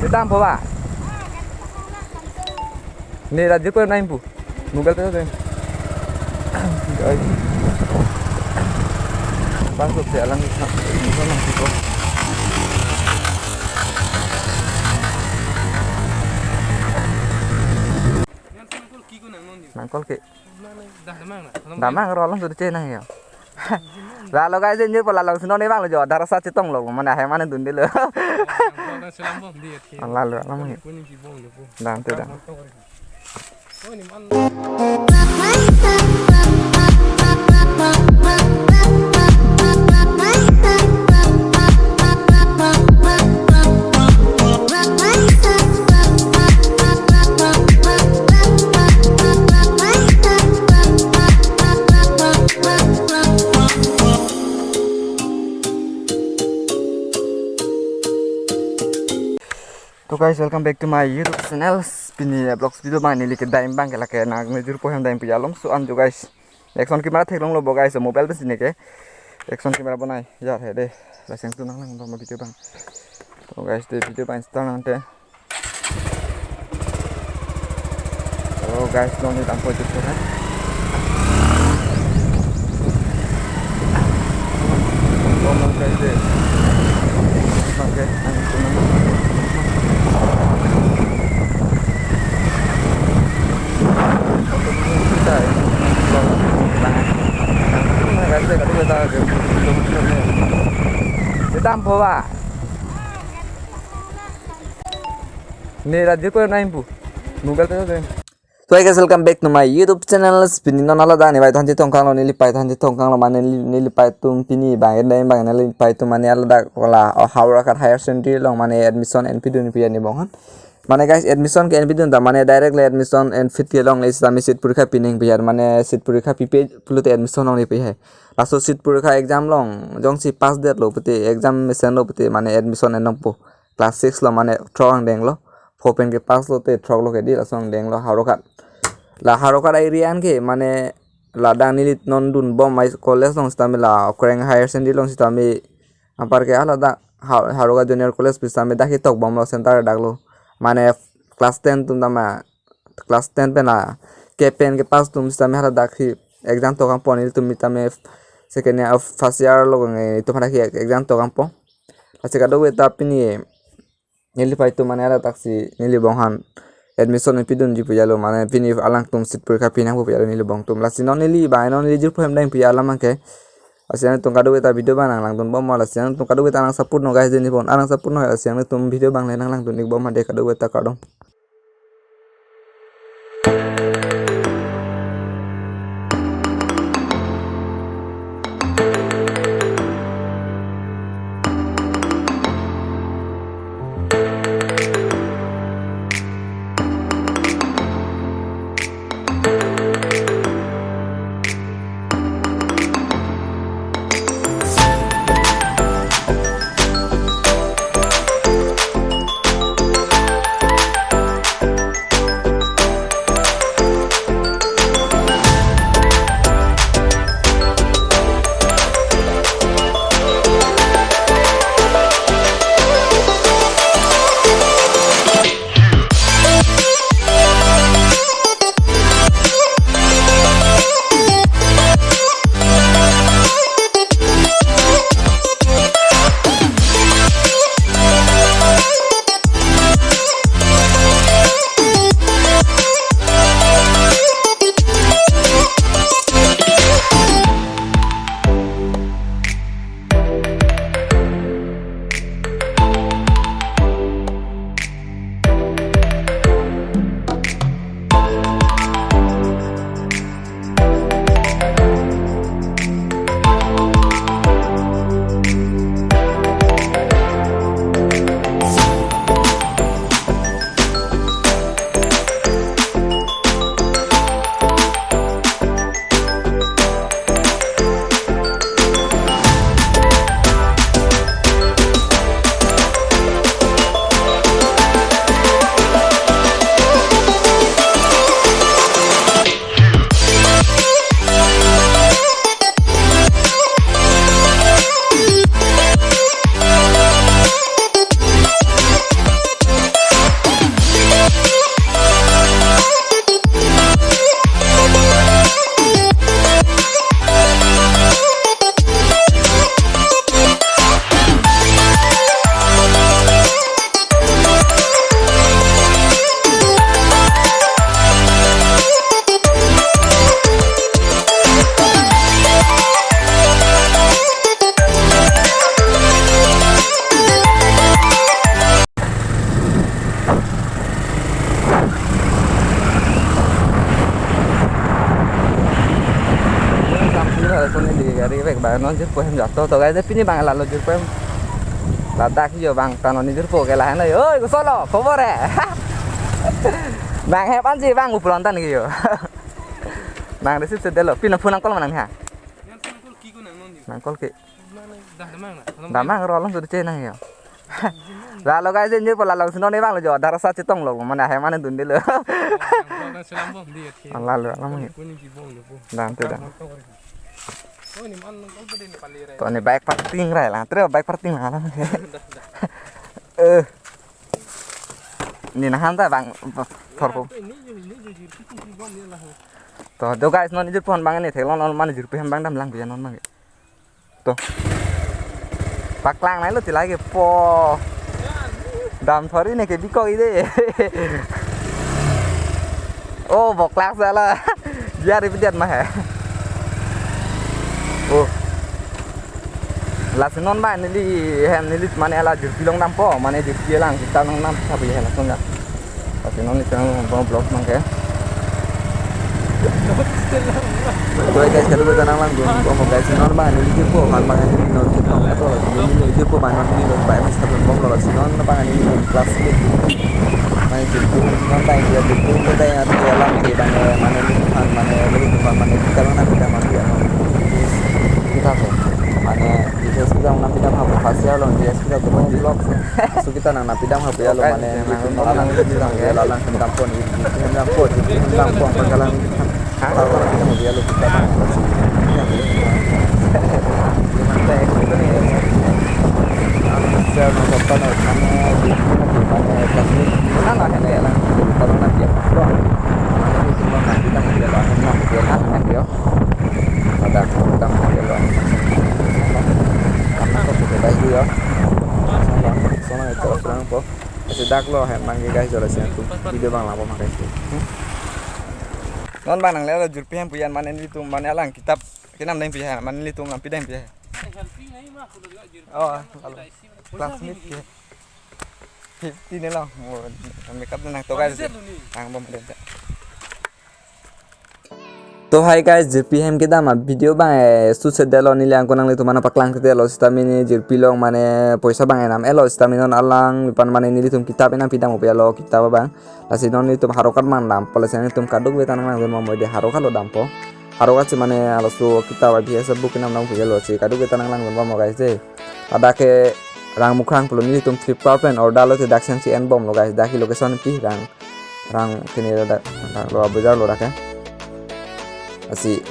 Dalam bawa. Ini radio pun naik bu. Mobil tu tu. Masuk jalan ni sana situ. Nangkol ke? Dah mang rolang sudah cina ya. Lalu guys ini pula lalu sini ni bang lo jauh darah satu tong lo mana hemat itu dulu. Lalu lama ya. Dah tu dah. So guys, welcome back to my YouTube channel. Ini vlogs video bang ini lihat daim bang kelak nak ngejur pohon daim piyalom. So anjo guys, action kamera thelong lo guys, mobile bes ini ke action kamera bonai. Ya deh, laseng tu nang nang video bang. So guys, deh video bang start nanti. So guys, don't need ampo jujur kan. Ngomong guys deh. Oke, nanti nang. Dalam bawa. Ini radio pun naik bu. Mobil tu tu. So guys, welcome back to my YouTube channel. Pini non ala dah ni, baik tuhan jitong kang lo nilipai tuhan jitong kang lo mana nilipai tu pini bang, ada yang bang nilipai tu mana ala dah kola Howrah kat higher secondary long mana admission NP tu ni pian ni bang. Mana guys admission ke NP tu entah mana direct le admission and fit ke long le sami seat purikha pining pian mana seat purikha pipe puluh te admission long le pihe. Langsung seat purikha exam long, jong si pass date lo putih exam mesin lo putih mana admission enam po class 6 lo mana terang deng lo, open ke pass lo te terang lo ke di langsung deng lo Howrah lah Howrah area ke mana ladang nilit non dun bom mai college long stami la koreng higher secondary long stami ampar ke ala da Howrah junior college stami dah hitok bom lo center dak lo mana class 10 tum dama class 10 pe na kepen ke pass tum stami hala dak hi exam to kam ponil tum mitame second year first year lo nge itu pada ki exam to kam po ase kado eta pini nili pai tu mana ala taksi nili bonghan admission pidun ji pujalo mana pini alang tum sit purikha pinang pujalo nili bong tum lasi non nili ba non nili jur phem dang pujalo mangke asian tum kado eta video bang lang tum bom asian tum kado eta lang support no guys jeni pon alang support no asian tum video bang lang lang tum nik bom ade kado eta kadong. bang non jir po hem jatuh to guys pini bang lalu jir po hem ladak yo bang tanon jir po ke lahan oi ko solo khobor bang hem anji bang upulon tan yo bang receive se delo pina phone angkol manang ha angkol ki damang rolong sudah cina yo lalu guys ini pula lalu sini nih bang lo jauh darah saci tong lo mana hem mana tuh dulu lalu lama nanti dah tuh ini baik parting lah terus baik parting lah ini nah hantar bang torpo tuh guys non jujur pohon bang ini telon non mana jujur pohon bang dam lang biar non bang tuh paklang này lo thì lagi po đam thori này cái bí coi đấy ô bọc lạc ra là ra đi biết mà hả ô là xin non bài này đi hem này đi mà này là chụp long năm po mà này chụp kia lang kita long năm sao bây giờ là không nhá xin non đi trong blog mang cái Oke guys, kalau kita nang langgung, mau guys non bang ini jumpo, kan bang ini non jumpo atau ini jumpo bang non ini non bang masih tapi bom lolos non bang ini non kelas ini, main jumpo non bang dia jumpo kita yang ada di alam di bang mana ini tuhan mana ini tuhan mana kita mana kita mati non kita tuh mana bisa kita nang pidam apa hasil loh dia kita tuh di blog, so kita nang pidam apa ya lo mana nang pidam ya lalang pidam pun pangkalan kalau kita mau dia lu kita Sedak lo hemang guys rồi xem video bang làm apa guys non bang nang lelo jur pihan puyan manen itu mana lang kitab kinam nang pihan manen itu ngam pidang pihan oh classmate ke 50 ni lah makeup nang to guys ang bom den तो hi guys जिरपी हम के दामा वीडियो बांगे सुसे देलो निले आंको नांगले तो माना पकलांग के देलो स्टामिनी जिरपी लोग माने पैसा बांगे नाम एलो स्टामिनन अलांग पान माने निली तुम किताब ना पिता मो पेलो किताब बांग लासी नन नि तुम हारोकात मान दाम पलेसेन तुम काडुक बेता नांग नांग मो दे हारोकालो दाम पो हारोकात से माने आलसु किताब भी सब बुक नाम नांग पेलो से काडुक बेता नांग नांग मो guys they ada ke rang mukrang pelo ni tum Flipkart plan order lo te daksen si en bom lo guys daki location pi rang kini ada lo bazar lo raka así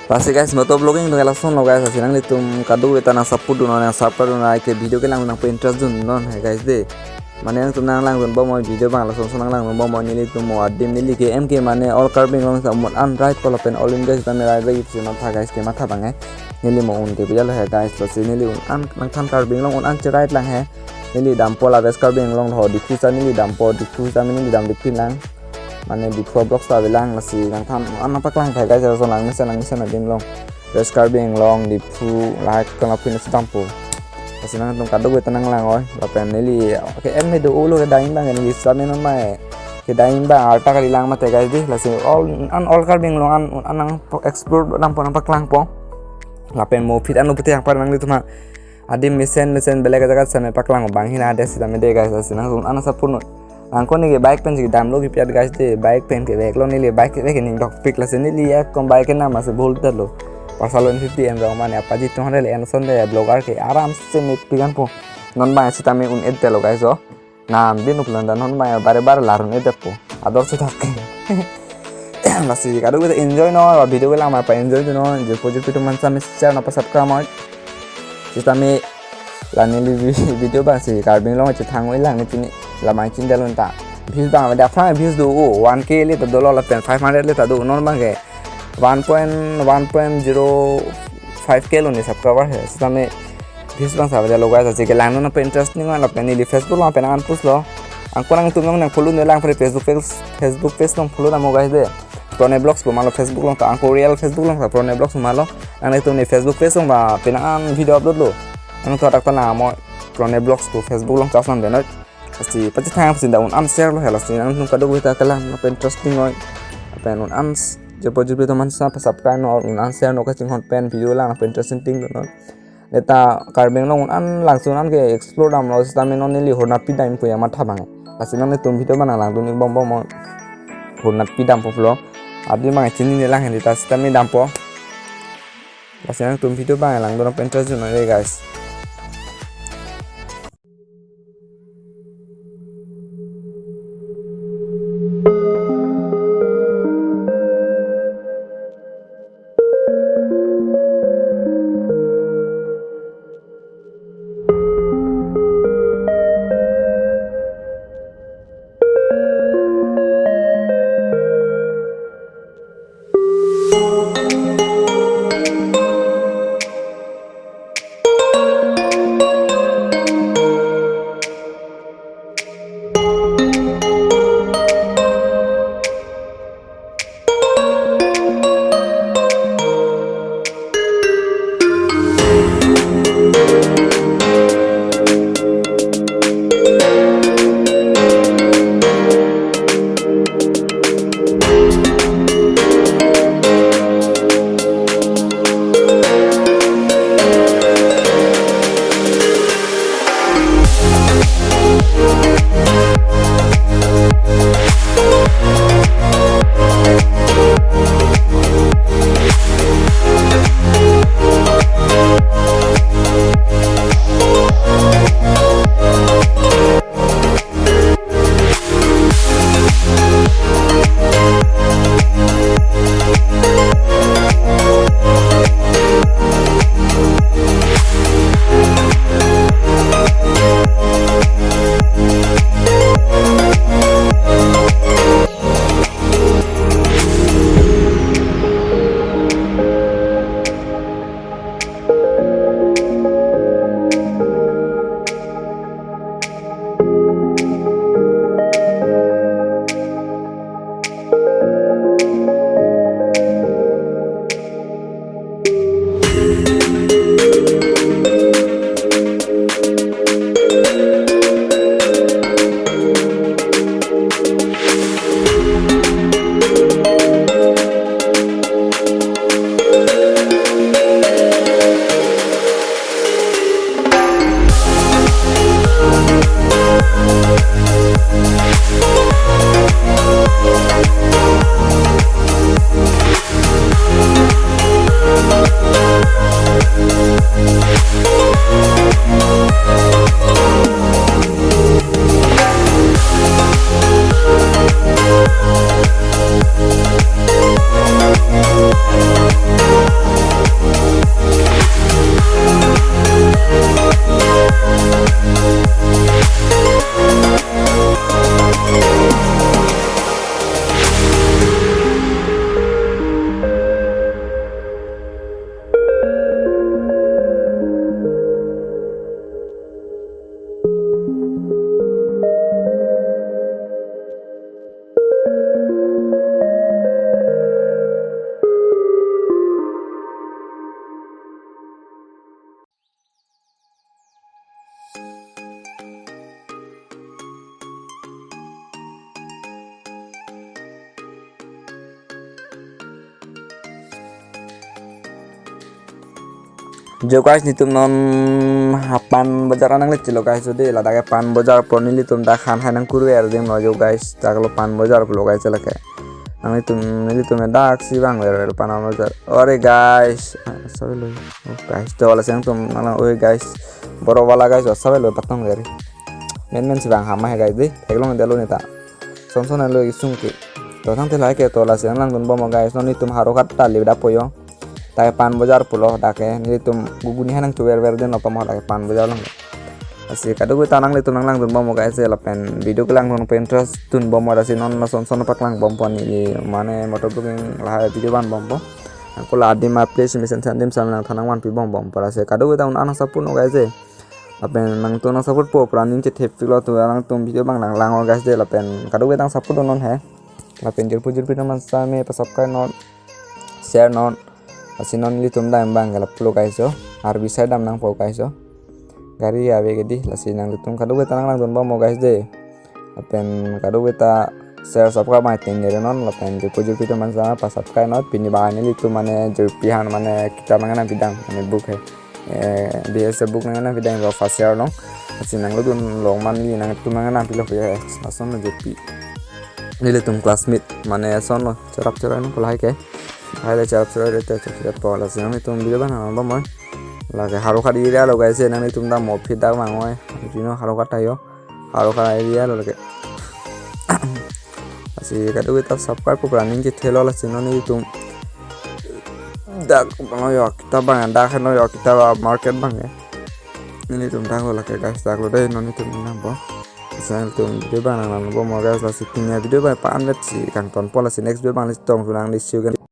pasti guys moto vlogging to relason lo guys así nang litum kadu eta na support do na support do na ke video ke lang nang interest dun non hai guys de mane ang tum nang lang dun bo mo video bang la son nang lang bo mo ni litum mo adim ni ke mk mane all carbing long sa mon an right ko pen all in guys ta me right right si ma tha guys ke ma tha bang hai ni li mo un ke bijal hai guys to si ni li un an nang tham carbing long un an che right lang hai ni li dam po la ves carbing long ho diffuse ni li dam po diffuse ni li dam diffuse lang mana di pro blog sta bilang masih nang tham an apa klang thai guys so nang mesen adim long res carbing long di pu like kalau pin stampo masih nang tum kado gue tenang lang oi lapen nili ke em me do ulo ke daing bang ni same non mai ke daing bang arta kali lang mate guys di lasi all carbing long an nang explore nampo nampak lang po lapen mo fit anu putih yang par nang itu mah adim mesen belega jagat same paklang bang hina ada sida me de guys asih nang an sapurno angko ni ke bike pen dalam lo kipiat guys de bike pen ke bag lo ni le bike ke ning dok pick la sini li ya kom bike na mas bol lo pasal 50 en ro mane apa ji to le en son de blogger ke aram se me pigan po non ba sita me un ed lo guys o nam din uplan dan non ba bare larun ed po ador se tak masih kado kita enjoy no video ke lama apa enjoy no je project itu man sama share apa subscribe mo sita me là nên video bang si carbing long chỉ thang với lang ni tini là mang chin dalon ta views bang da fa views do 1k le to dollar la pen 500 le ta do non bang ke 1.05k lo ni subscriber hai same views bang sa lo guys así que lang no pe interest ni la pen ni Facebook lo pen an pus lo ang ko nang tum nang follow ni lang pre Facebook page long follow na mo guys de prone blogs po malo Facebook long ta ang ko real Facebook long ta prone blogs malo ang tum ni Facebook page long ba pinaan video upload lo ang to tak na mo prone blogs po Facebook long chas nam de no pasti thang sin da un am share lo hela sin ang tum kadu kita kalam no interesting oi pen un am jepot teman subscribe no an share no kasing hot pen video lang interesting thing no eta karbeng long an langsung an ke explore dam lo stamin on li horna pi time puya ma thabang lasin on tum video bana lang dun bom bom horna pi dam poplo abdi mang chini ni lang hen ta stamin dam po lasin tum video bang lang dun interesting no guys. जो guys ni tum non pan bazar nang lech lo guys ode la daga pan bazar por ni tum da khan hanang kuru er dem no jo guys taklo pan bazar lo guys la ke nang tum ni tum da aksi bang er pan bazar ore guys sabe lo guys to wala sang tum nang oi guys boro wala guys sabe lo patong gari men si bang hama he guys de eglong de lo ni ta son son lo isung ki to thang te lai ke to la sang lang dun bom guys no ni tum haro khat ta li da poyo tay pan bazar pulo dake ni tum guguni hanang tu ber den apa mau dake pan bazar lang asi kadu gue tanang le tunang lang dun bom guys la pen video kelang dun pen terus tun bom ada si non son son pak lang bom pon ni mane motor booking la video ban bom po aku la di ma place mission sandim sam lang thanang wan pi bom para se kadu gue taun anang sapun guys pen nang tu nang support po pranin che thep lo tu lang tum video bang lang guys de la pen kadu gue tang support non he la pen jir pujir pi man sa me pa subscribe non share non asinon li tum dam bang galap pulo kaiso har bisa dam nang po kaiso gari ave gedi lasinang litung kadu beta nang dun bom guys de apen kadu beta share subscribe mai ting nere non lapen je pujur video man sana pas subscribe not pini bahane itu mane je pihan mane kita mangana bidang mane book hai DS book mangana bidang ro first year no asinang lu long man ni nang tu mangana pilo ya ason je pi nile tum classmate mane ason no charap charai no kolai ke hai charap charai rete charap pola sinang tum video bana ba moi lage haru khadi area logaise nang tum da mo phida mangoi jino haru khatayo haru khada area lage asi kadu kita subscribe ko running ke thelo la sino ni tum dak no yo kita bang da khano yo kita market bang ni tum da ko la ke guys dak lo dai no ni tum na bo channel tum video bang na bo mo guys la sikinya video ba pa anlet si kang ton pola si next video bang li tong sunang li siu